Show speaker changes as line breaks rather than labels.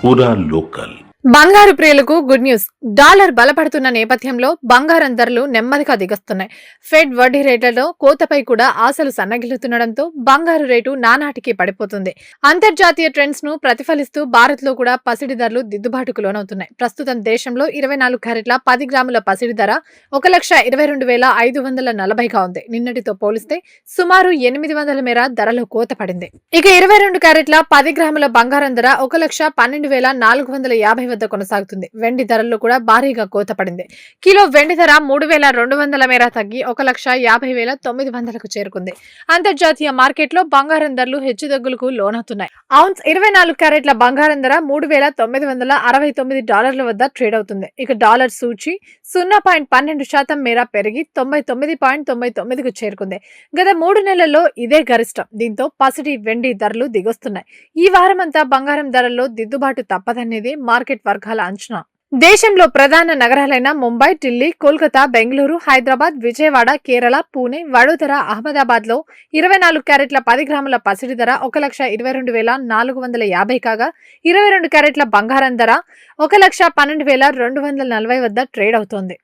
पूरा लोकल।
బంగారు ప్రియులకు గుడ్ న్యూస్. డాలర్ బలపడుతున్న నేపథ్యంలో బంగారం ధరలు నెమ్మదిగా దిగొస్తున్నాయి. ఫెడ్ వడ్డీ రేట్లలో కోతపై కూడా ఆశలు సన్నగిల్లుతుండటంతో బంగారు రేటు నానాటికి పడిపోతుంది. అంతర్జాతీయ ట్రెండ్స్ ను ప్రతిఫలిస్తూ భారత్ లో కూడా పసిడి ధరలు దిద్దుబాటుకు లోనవుతున్నాయి. ప్రస్తుతం దేశంలో 24 క్యారెట్ల 10 గ్రాముల పసిడి ధర 1,22,540గా ఉంది. నిన్నటితో పోలిస్తే సుమారు 800 మేర ధరలో కోత పడింది. ఇక 22 క్యారెట్ల 10 గ్రాముల బంగారం ధర 1,12,450 వద్ద కొనసాగుతుంది. వెండి ధరల్లో కూడా భారీగా కోత పడింది. కిలో వెండి ధర 3,200 మేర తగ్గి 1,50,900కు చేరుకుంది. అంతర్జాతీయ మార్కెట్లో బంగారం ధరలు హెచ్చుతగ్గులకు లోనవుతున్నాయి. ఔన్స్ 24 క్యారెట్ల బంగారం ధర $3,969 వద్ద ట్రేడ్ అవుతుంది. ఇక డాలర్ సూచి 0.12% మేర పెరిగి 99.99కు చేరుకుంది. గత 3 నెలల్లో ఇదే గరిష్టం. దీంతో పసిడి వెండి ధరలు దిగొస్తున్నాయి. ఈ వారమంతా బంగారం ధరల్లో దిద్దుబాటు తప్పదనేది మార్కెట్ వర్గాల అంచనా. దేశంలో ప్రధాన నగరాలైన ముంబై, ఢిల్లీ, కోల్కతా, బెంగళూరు, హైదరాబాద్, విజయవాడ, కేరళ, పూణె, వడోదర, అహ్మదాబాద్ లో 24 క్యారెట్ల 10 గ్రాముల పసిడి ధర 1,22,450 కాగా 22 క్యారెట్ల బంగారం ధర 1,12,240 వద్ద ట్రేడ్ అవుతోంది.